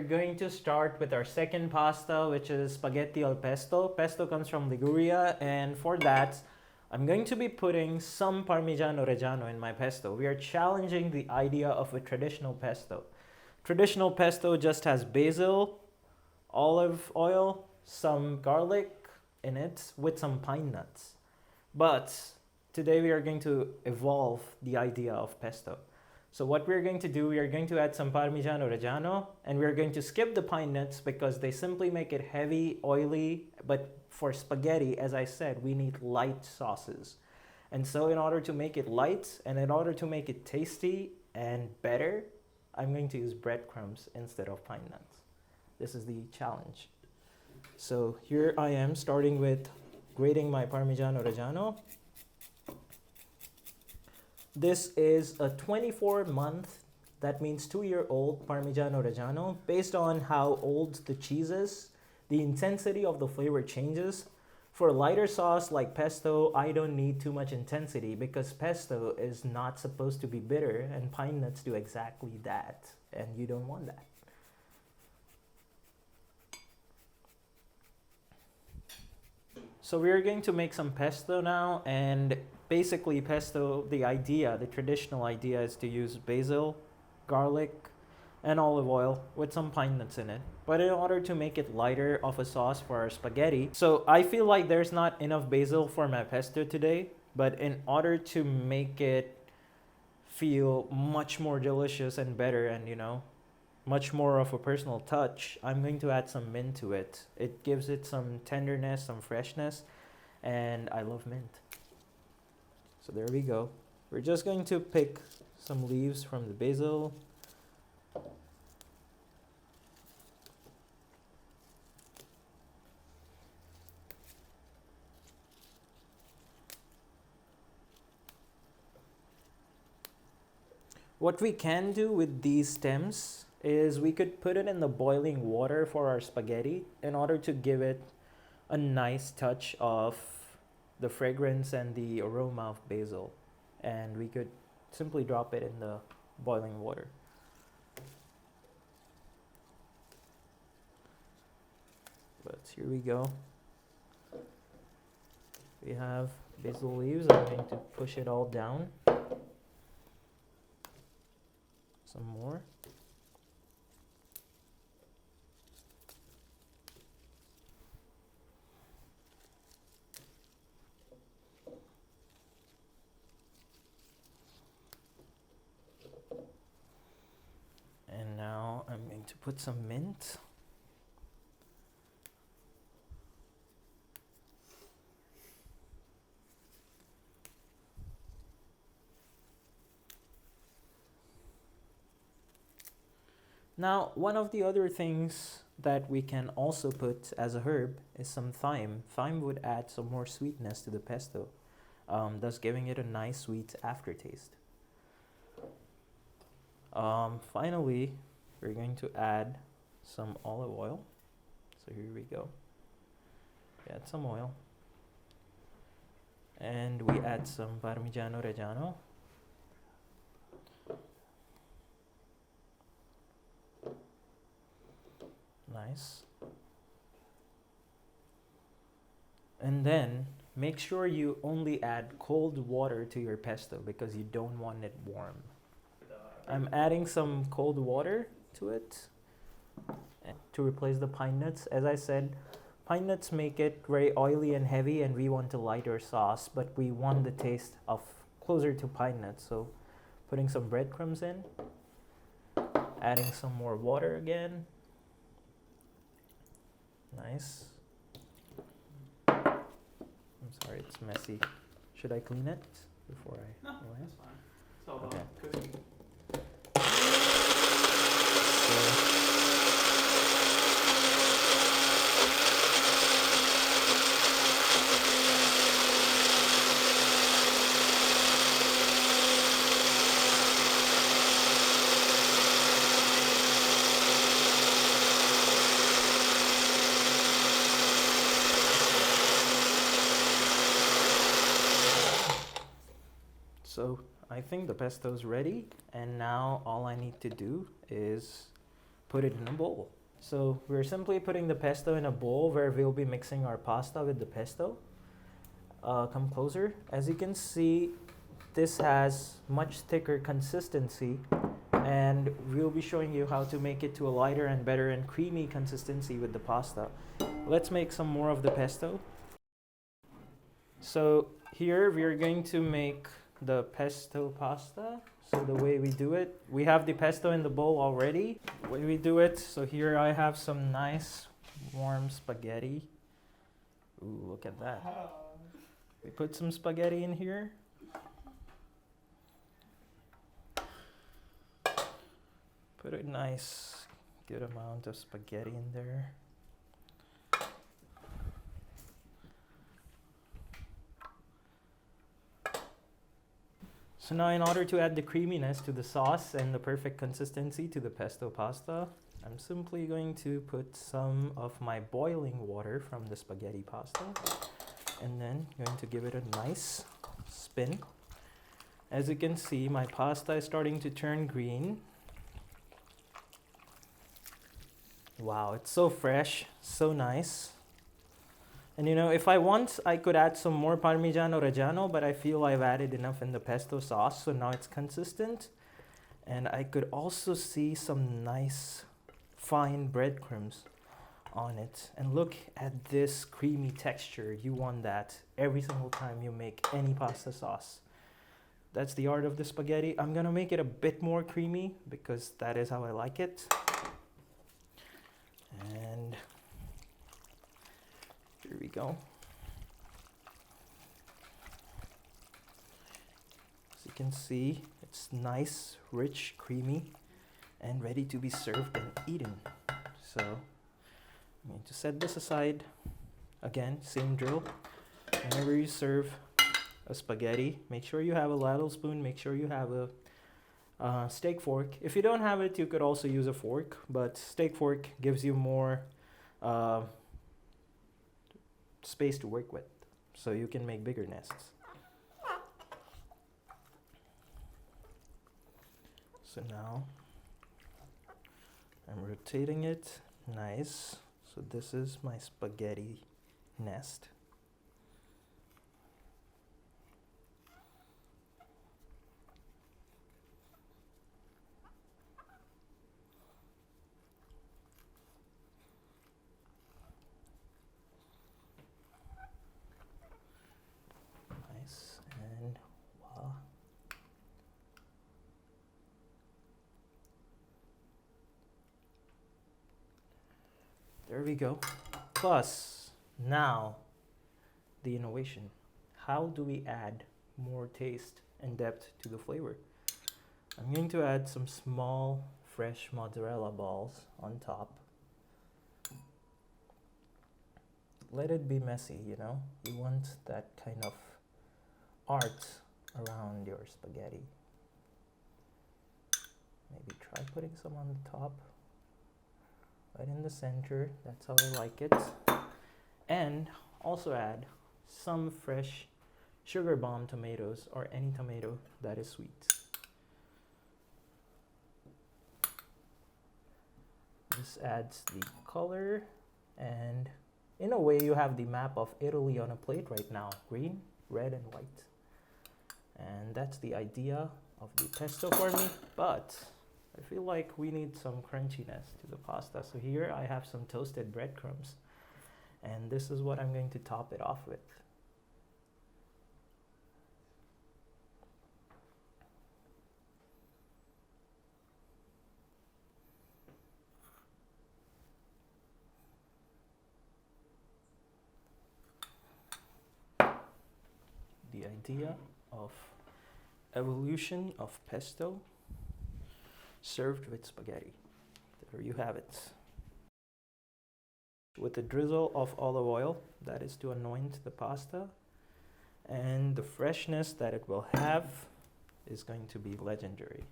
going to start with our second pasta, which is spaghetti al pesto. Pesto comes from Liguria, and for that, I'm going to be putting some Parmigiano Reggiano in my pesto. We are challenging the idea of a traditional pesto. Traditional pesto just has basil, olive oil, some garlic in it with some pine nuts. But today we are going to evolve the idea of pesto. So what we're going to do, we are going to add some Parmigiano Reggiano, and we're going to skip the pine nuts because they simply make it heavy, oily, but for spaghetti, as I said, we need light sauces. And so in order to make it light and in order to make it tasty and better, I'm going to use breadcrumbs instead of pine nuts. This is the challenge. So here I am starting with grating my Parmigiano Reggiano. This is a 24-month, that means 2-year-old Parmigiano Reggiano. Based on how old the cheese is, the intensity of the flavor changes. For a lighter sauce like pesto, I don't need too much intensity because pesto is not supposed to be bitter and pine nuts do exactly that, and you don't want that. So we're going to make some pesto now, and basically pesto, the traditional idea is to use basil, garlic, and olive oil with some pine nuts in it. But in order to make it lighter of a sauce for our spaghetti, so I feel like there's not enough basil for my pesto today, but in order to make it feel much more delicious and better and, much more of a personal touch, I'm going to add some mint to it. It gives it some tenderness, some freshness, and I love mint. So there we go. We're just going to pick some leaves from the basil. What we can do with these stems is we could put it in the boiling water for our spaghetti in order to give it a nice touch of the fragrance and the aroma of basil. And we could simply drop it in the boiling water. But here we go. We have basil leaves. I'm going to push it all down. Some more. And now I'm going to put some mint. Now, one of the other things that we can also put as a herb is some thyme. Thyme would add some more sweetness to the pesto, thus giving it a nice sweet aftertaste. Finally, we're going to add some olive oil. So here we go. We add some oil. And we add some Parmigiano Reggiano. Nice. And then make sure you only add cold water to your pesto because you don't want it warm. I'm adding some cold water to it to replace the pine nuts. As I said, pine nuts make it very oily and heavy, and we want a lighter sauce, but we want the taste of closer to pine nuts. So putting some breadcrumbs in, adding some more water again. Nice. I'm sorry, it's messy. Should I clean it before I? No, go ahead? that's fine. It's all Okay. about cooking. So I think the pesto is ready, and now all I need to do is put it in a bowl. So we're simply putting the pesto in a bowl where we'll be mixing our pasta with the pesto. Come closer. As you can see, this has much thicker consistency, and we'll be showing you how to make it to a lighter and better and creamy consistency with the pasta. Let's make some more of the pesto. So here we are going to make the pesto pasta. So the way we do it, we have the pesto in the bowl already. When we do it, so here I have some nice warm spaghetti. Ooh, look at that. We put some spaghetti in here. Put a nice, good amount of spaghetti in there. So now in order to add the creaminess to the sauce and the perfect consistency to the pesto pasta, I'm simply going to put some of my boiling water from the spaghetti pasta and then going to give it a nice spin. As you can see, my pasta is starting to turn green. Wow, it's so fresh, so nice. And you know, if I want, I could add some more Parmigiano Reggiano, but I feel I've added enough in the pesto sauce, so now it's consistent. And I could also see some nice fine breadcrumbs on it. And look at this creamy texture. You want that every single time you make any pasta sauce. That's the art of the spaghetti. I'm gonna make it a bit more creamy because that is how I like it. And here we go. As you can see, it's nice, rich, creamy, and ready to be served and eaten. So I'm going to set this aside. Again, same drill. Whenever you serve a spaghetti, make sure you have a ladle spoon, make sure you have a steak fork. If you don't have it, you could also use a fork, but steak fork gives you more space to work with, so you can make bigger nests. So now I'm rotating it, nice. So this is my spaghetti nest. And voila. There we go. Plus, now the innovation. How do we add more taste and depth to the flavor? I'm going to add some small fresh mozzarella balls on top. Let it be messy, you know? You want that kind of art around your spaghetti. Maybe try putting some on the top, right in the center. That's how I like it. And also add some fresh sugar bomb tomatoes or any tomato that is sweet. This adds the color, and in a way you have the map of Italy on a plate right now. Green, red, and white. And that's the idea of the pesto for me, but I feel like we need some crunchiness to the pasta. So here I have some toasted breadcrumbs, and this is what I'm going to top it off with. The idea of evolution of pesto served with spaghetti. There you have it. With a drizzle of olive oil, that is to anoint the pasta, and the freshness that it will have is going to be legendary.